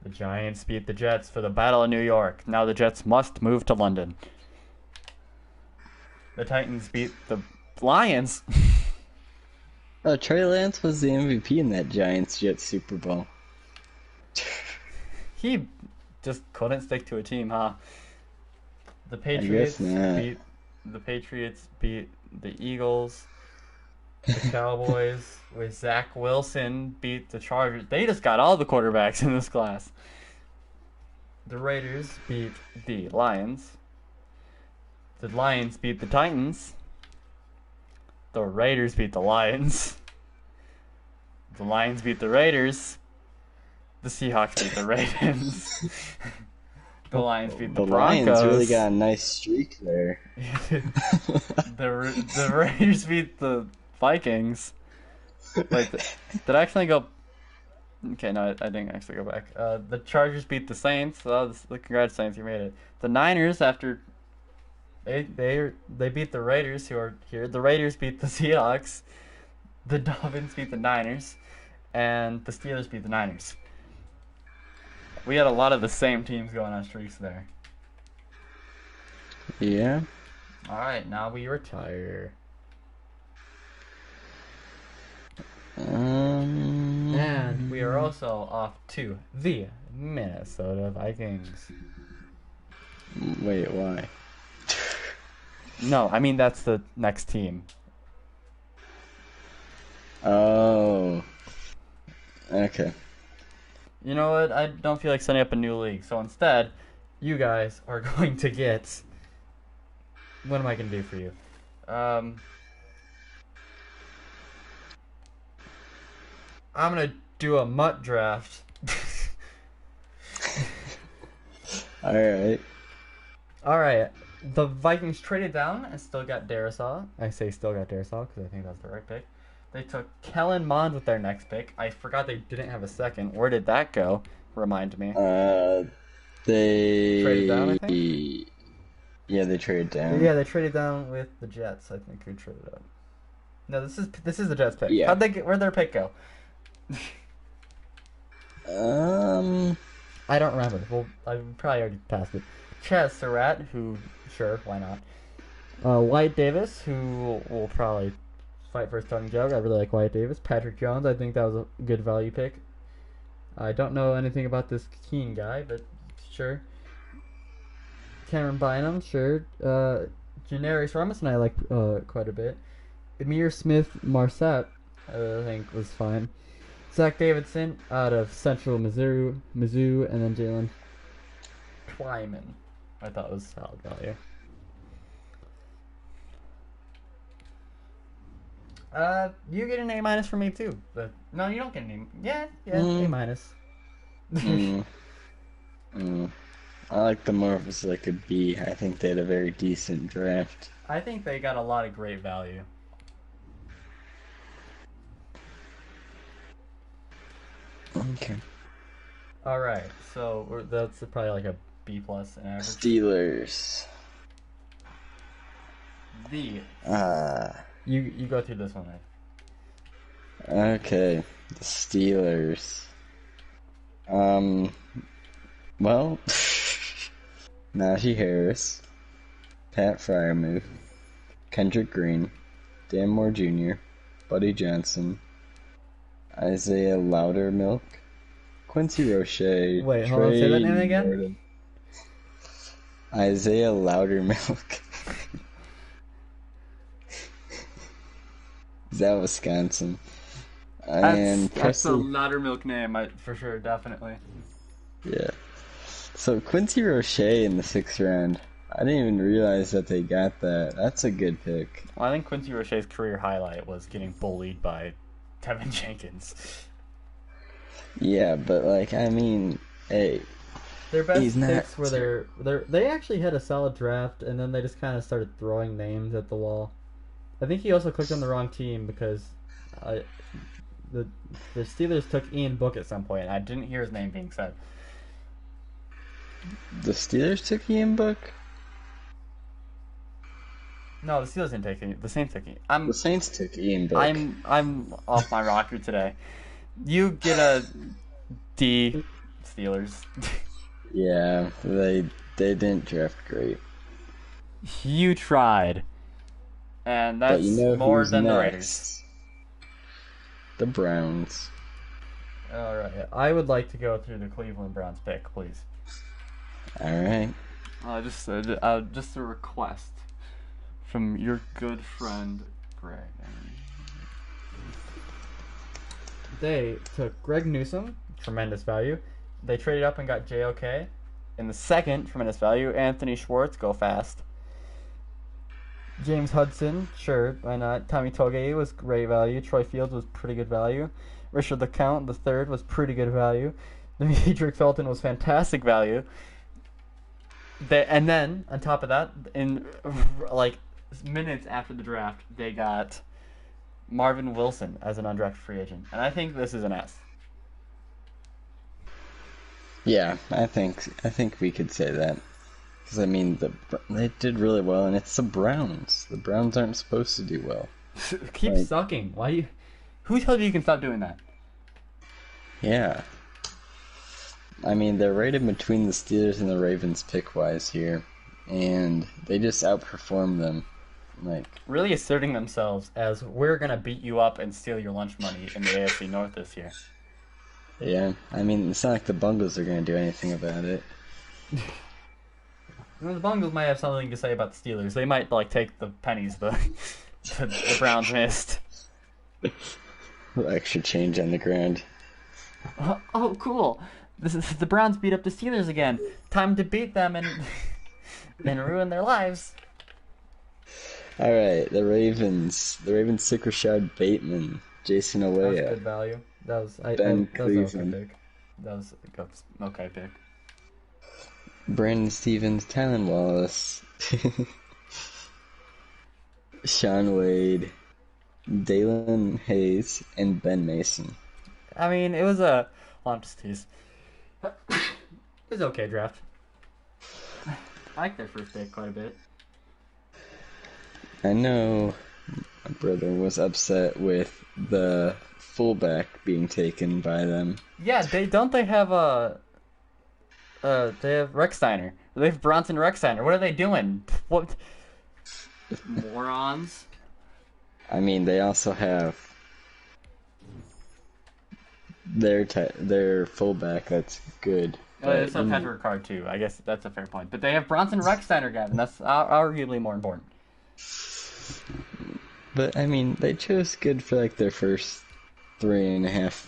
The Giants beat the Jets for the Battle of New York. Now the Jets must move to London. The Titans beat the Lions. Oh, Trey Lance was the MVP in that Giants-Jets Super Bowl. He just couldn't stick to a team, huh? The guess not. Patriots beat the Eagles. The Cowboys with Zach Wilson beat the Chargers. They just got all the quarterbacks in this class. The Raiders beat the Lions. The Lions beat the Titans. The Raiders beat the Lions. The Lions beat the Raiders. The Seahawks beat the Ravens. The Lions beat the Broncos. Lions really got a nice streak there. The Raiders beat the Vikings. Wait, did I actually go? Okay, no, I didn't actually go back. The Chargers beat the Saints. Congrats, Saints, you made it. The Niners, after they beat the Raiders, who are here. The Raiders beat the Seahawks. The Dolphins beat the Niners, and the Steelers beat the Niners. We had a lot of the same teams going on streaks there. Yeah. All right, now we retire. And we are also off to the Minnesota Vikings. Wait, why? No, I mean that's the next team. Oh. Okay. You know what? I don't feel like setting up a new league, so instead, you guys are going to get... What am I going to do for you? I'm going to do a mutt draft. Alright. Alright. The Vikings traded down and still got Darisaw. I say still got Darisaw because I think that's the right pick. They took Kellen Mond with their next pick. I forgot they didn't have a second. Where did that go? Remind me. They... Traded down, I think? Yeah, they traded down. Yeah, they traded down with the Jets, I think, who traded up. No, this is the Jets pick. Yeah. Where'd their pick go? I don't remember. Well, I probably already passed it. Chaz Surratt, who, sure, why not? Wyatt Davis, who will probably fight for a starting job. I really like Wyatt Davis. Patrick Jones, I think that was a good value pick. I don't know anything about this Keen guy, but sure. Cameron Bynum, sure. Janarius Robinson, I like quite a bit. Amir Smith-Marsette, I think was fine. Zach Davidson out of Central Mizzou, and then Jalen Twyman, I thought was solid value. You get an A- for me too. But no, you don't get an A. Yeah, A-. I like them more as like a B. I think they had a very decent draft. I think they got a lot of great value. Okay. All right, so that's probably like a B plus in average. Steelers. You go through this one then. Okay, the Steelers. Well, Najee Harris, Pat Fryermuth, Kendrick Green, Dan Moore Jr., Buddy Johnson, Isaiah Loudermilk, Quincy Roche. Wait, hold on, say that name again? Isaiah Loudermilk. Is that Wisconsin? And That's a Presley. Loudermilk name, for sure, definitely. Yeah. So Quincy Roche in the 6th round. I didn't even realize that they got that. That's a good pick. Well, I think Quincy Roche's career highlight was getting bullied by Tevin Jenkins. Yeah, but like, I mean, hey, Their best he's not. picks were they actually had a solid draft, and then they just kind of started throwing names at the wall. I think he also clicked on the wrong team because the Steelers took Ian Book at some point. I didn't hear his name being said. The Steelers took Ian Book. No, the Steelers didn't take it. The Saints took it. The Saints took Ian Book. I'm off my rocker today. You get a D, Steelers. Yeah, they didn't draft great. You tried, and But that's you know more who's than the next? Raiders. The Browns. All right, I would like to go through the Cleveland Browns pick, please. All right. Just a request from your good friend Greg. They took Greg Newsome, tremendous value. They traded up and got JOK. In the 2nd, tremendous value. Anthony Schwartz, go fast. James Hudson, sure, why not? Tommy Togiai was great value. Troy Fields was pretty good value. Richard LeCount, the 3rd, was pretty good value. Demetric Felton was fantastic value. And then, on top of that, in like minutes after the draft, they got Marvin Wilson as an undrafted free agent. And I think this is an S. Yeah, I think we could say that. Because I mean, they did really well, and it's the Browns. The Browns aren't supposed to do well. Keep sucking. Why you? Who told you you can stop doing that? Yeah. I mean, they're right in between the Steelers and the Ravens pick-wise here, and they just outperform them. Like, really asserting themselves as we're gonna beat you up and steal your lunch money in the AFC North this year. yeah, I mean, it's not like the Bungles are going to do anything about it. The Bungles might have something to say about the Steelers. They might like take the pennies the Browns missed. Extra change on the ground. Oh, cool! The Browns beat up the Steelers again. Time to beat them and ruin their lives. All right, the Ravens. The Ravens took Rashad Bateman, Jason That was Owea, good value. That was Ben that was an Cleveland. okay pick. That was a okay pick. Brandon Stevens, Tylen Wallace, Sean Wade, Dalen Hayes, and Ben Mason. I mean, it was a. Well, I'm just teased. It was an okay draft. I like their first pick quite a bit. I know my brother was upset with the fullback being taken by them. Yeah, they have they have Rexsteiner. They have Bronson Rexsteiner. What are they doing? What morons? I mean, they also have their fullback that's good. It's a Patrick card too. I guess that's a fair point. But they have Bronson Rexsteiner, Gavin. That's arguably more important. But I mean, they chose good for like their first 3.5,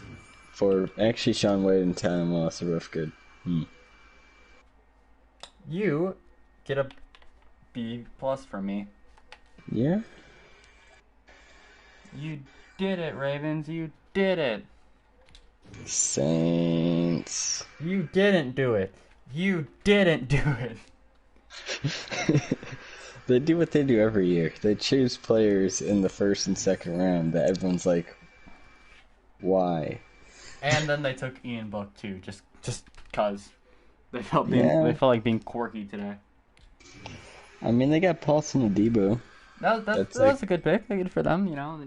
4. Actually, Sean Wade and Tylen Wallace are both good. You get a B+ from me. Yeah. You did it, Ravens. You did it. Saints. You didn't do it. You didn't do it. They do what they do every year. They choose players in the 1st and 2nd round that everyone's like, why? And then they took Ian Book too, just cause they felt like being quirky today. I mean, they got Paulson Adebo. That That's was a good pick. Good for them, you know.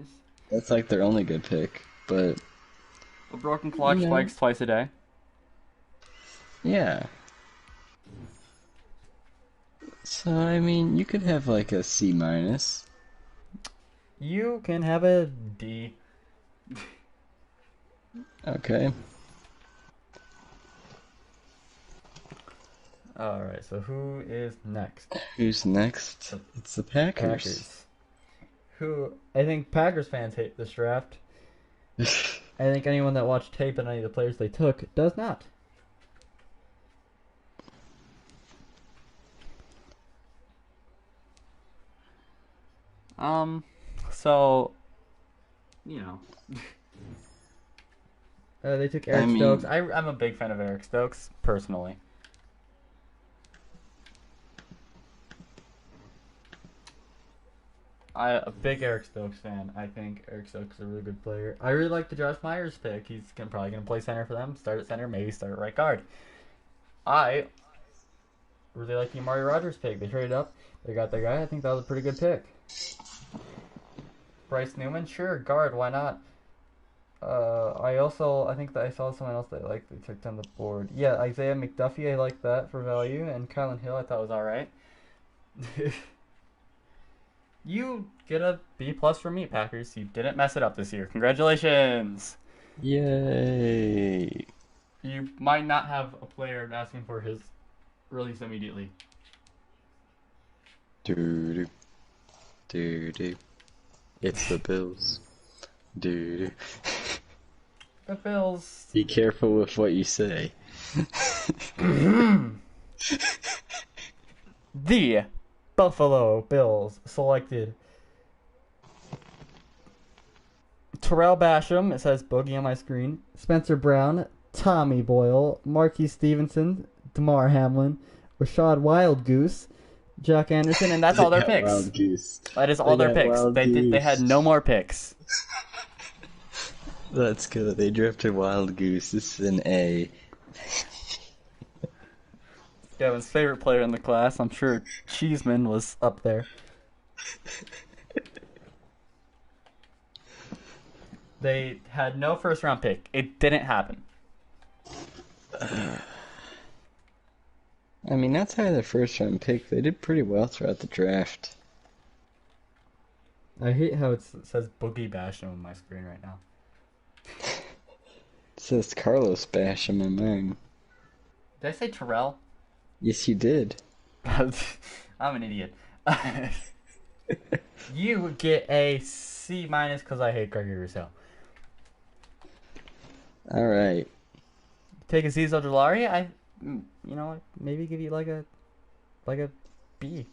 That's like their only good pick, but A broken clock spikes twice a day. yeah. So I mean, you could have like a C-. You can have a D. Okay. Alright, so who is next? Who's next? It's the Packers. Packers. Who, I think Packers fans hate this draft. I think anyone that watched tape on any of the players they took does not. So, you know, They took Eric Stokes. I'm a big fan of Eric Stokes personally. I'm a big Eric Stokes fan. I think Eric Stokes is a really good player. I really like the Josh Myers pick. He's probably going to play center for them. Start at center, maybe start at right guard. I really like the Amari Rodgers pick. They traded up. They got that guy. I think that was a pretty good pick. Bryce Newman, sure, guard. Why not? I think that I saw someone else that I liked. They took on the board. Yeah, Isaiah McDuffie. I like that for value, and Kylan Hill. I thought was all right. You get a B plus from me, Packers. You didn't mess it up this year. Congratulations. Yay! You might not have a player asking for his release immediately. Doo doo doo. It's the Bills. Doo doo. The Bills. Be careful with what you say. The Buffalo Bills selected Terrell Basham. It says Boogie on my screen. Spencer Brown, Tommy Boyle, Marquis Stevenson, DeMar Hamlin, Rashad Wildgoose, Jack Anderson, And that's all their picks. Wild goose. That is all They their got picks. Wild They had Goose. no more picks. That's good. They drafted Wild Goose. This is an A. Gavin's favorite player in the class. I'm sure Cheeseman was up there. They had no first round pick. It didn't happen. I mean, outside of the first round pick, they did pretty well throughout the draft. I hate how It says Boogie Basham on my screen right now. It says Carlos Basham on mine. Did I say Terrell? Yes, you did. I'm an idiot. You get a C minus because I hate Gregory Rousseau. All right. Take Aziz Ojolari, maybe give you like a B.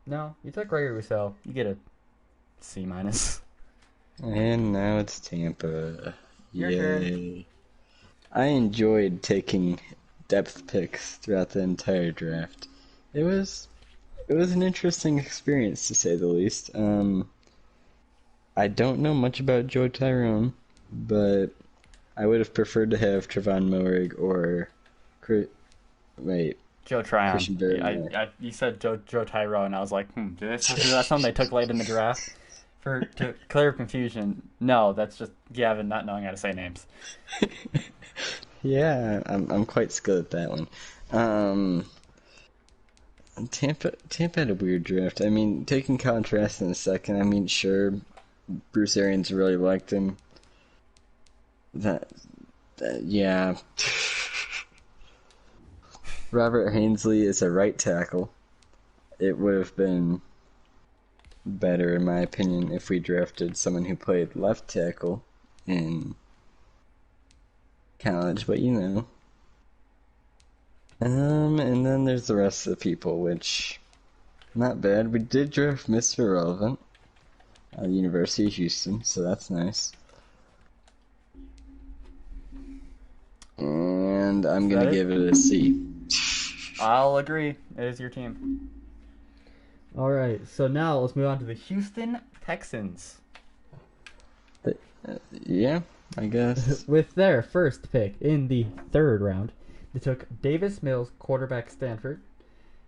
No, you took Gregory Rousseau. You get a C minus. And now it's Tampa. Your Yay. I enjoyed taking depth picks throughout the entire draft. It was an interesting experience to say the least. I don't know much about Joe Tyrone, but I would have preferred to have Trevon Moehrig or Joe Tryon. Christian Barrett. You said Joe Tyrone, and I was like, is that something they took late in the draft? To clear confusion, no, that's just Gavin not knowing how to say names. Yeah, I'm quite skilled at that one. Tampa had a weird draft. I mean, taking contrast in a second. I mean, sure, Bruce Arians really liked him. Yeah. Robert Hainsley is a right tackle. It would have been better, in my opinion, if we drafted someone who played left tackle in college, but you know. And then there's the rest of the people, which, not bad. We did draft Mr. Relevant at the University of Houston, so that's nice. And I'm Is gonna that it? give it a C. I'll agree. It is your team. Alright, so now let's move on to the Houston Texans. Yeah, I guess. With their first pick in the third round, they took Davis Mills, quarterback Stanford.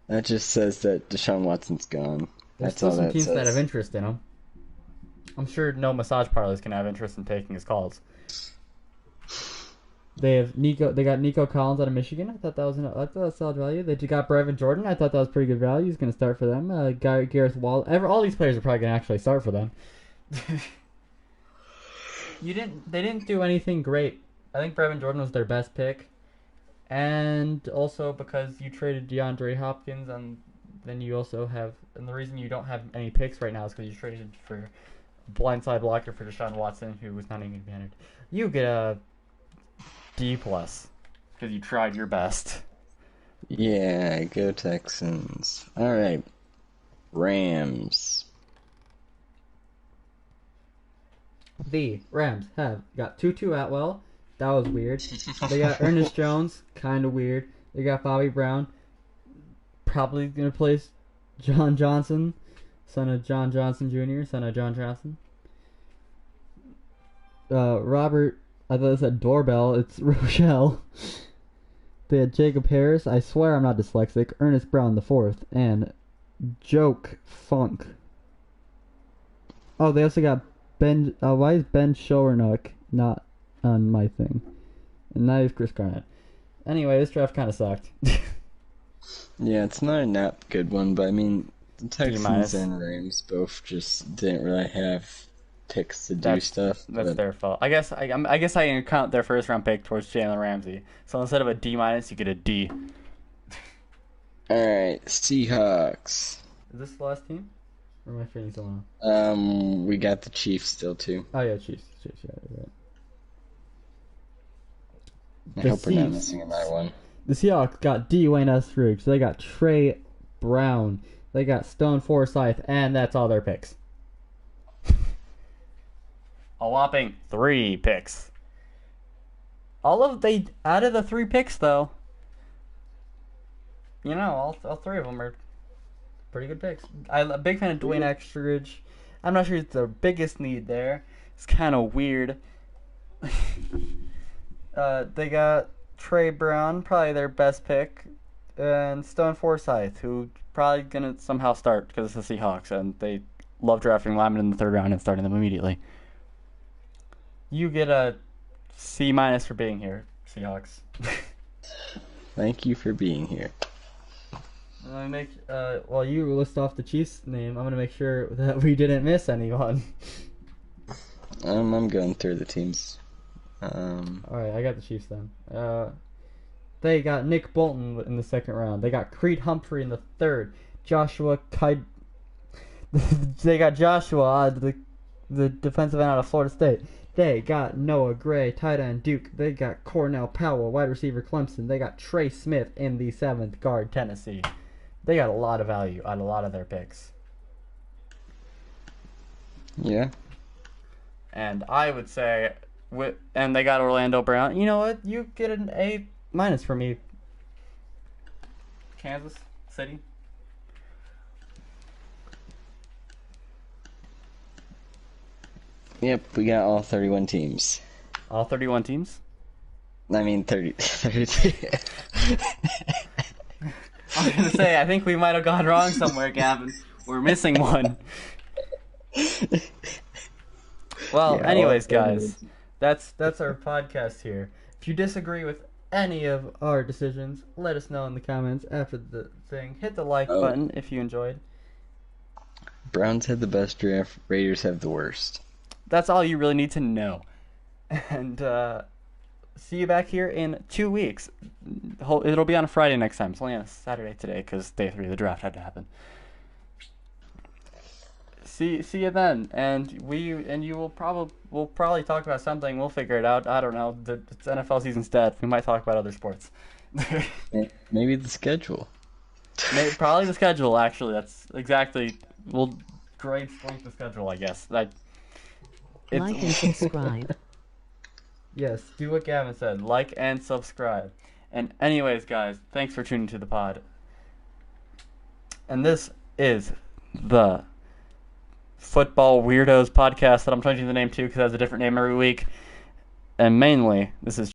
That just says that Deshaun Watson's gone. There's That's still all some that teams that have says. interest in him. I'm sure no massage parlors can have interest in taking his calls. They have Nico. They got Nico Collins out of Michigan. I thought that was solid value. They got Brevin Jordan. I thought that was pretty good value. He's going to start for them. Gareth Wall. All these players are probably going to actually start for them. They didn't do anything great. I think Brevin Jordan was their best pick, And also because you traded DeAndre Hopkins, and then you also have, and the reason you don't have any picks right now is because you traded for blindside blocker for Deshaun Watson, who was not even going to be entered. You get a D plus because you tried your best. Yeah, go Texans. All right, Rams. The Rams have got Tutu Atwell. That was weird. They got Ernest Jones. Kind of weird. They got Bobby Brown. Probably going to place John Johnson, son of John Johnson Jr., son of John Johnson. Robert, I thought it said doorbell. It's Rochelle. They had Jacob Harris. I swear I'm not dyslexic. Ernest Brown the fourth. And Joke Funk. Oh, they also got Ben. Why is Ben Shornock not on my thing? And now he's Chris Garnett. Anyway, this draft kind of sucked. Yeah, it's not a not good one, but I mean, the minus. Texans and Rams both just didn't really have picks to do stuff. That's but their fault. I guess I can count their first round pick towards Jalen Ramsey. So instead of a D minus, you get a D. All right, Seahawks. Is this the last team? Or am I forgetting someone else? We got the Chiefs still too. Oh yeah, Chiefs. Yeah, you're right. I The hope we're not Chiefs. missing another one. The Seahawks got Dwayne Eskridge. They got Trey Brown. They got Stone Forsythe, and that's all their picks. A whopping 3 picks. Out of the 3 picks though, you know, all 3 of them are pretty good picks. I'm a big fan of Dwayne Eskridge. I'm not sure it's the biggest need there. It's kind of weird. They got Trey Brown, probably their best pick, and Stone Forsythe, who probably gonna somehow start because it's the Seahawks and they love drafting linemen in the 3rd round and starting them immediately. You get a C minus for being here, Seahawks. Thank you for being here. Let me make while you list off the Chiefs' name, I'm gonna make sure that we didn't miss anyone. I'm going through the teams. All right, I got the Chiefs then. They got Nick Bolton in the 2nd round. They got Creed Humphrey in the 3rd. They got Joshua, the defensive end out of Florida State. They got Noah Gray, tight end Duke. They got Cornell Powell, wide receiver Clemson. They got Trey Smith in the 7th, guard Tennessee. They got a lot of value on a lot of their picks. Yeah. And I would say, and they got Orlando Brown. You know what? You get an A minus for me. Kansas City. Yep, we got all 31 teams. All 31 teams? I mean, 33. I was going to say, I think we might have gone wrong somewhere, Gavin. We're missing one. Well, Yeah, anyways, all guys, that's our podcast here. If you disagree with any of our decisions, let us know in the comments after the thing. Hit the like button if you enjoyed. Browns had the best draft. Raiders have the worst. That's all you really need to know. And see you back here in 2 weeks. It'll be on a Friday next time. It's only on a Saturday today because day 3 of the draft had to happen. See you then, and we'll probably talk about something. We'll figure it out. I don't know. It's NFL season's dead. We might talk about other sports. Maybe the schedule. Probably the schedule. Actually, that's exactly. We'll grade the schedule, I guess. Like and subscribe. Yes, do what Gavin said. Like and subscribe. And anyways, guys, thanks for tuning to the pod. And this is the Football Weirdos podcast that I'm changing the name to because it has a different name every week. And mainly, this is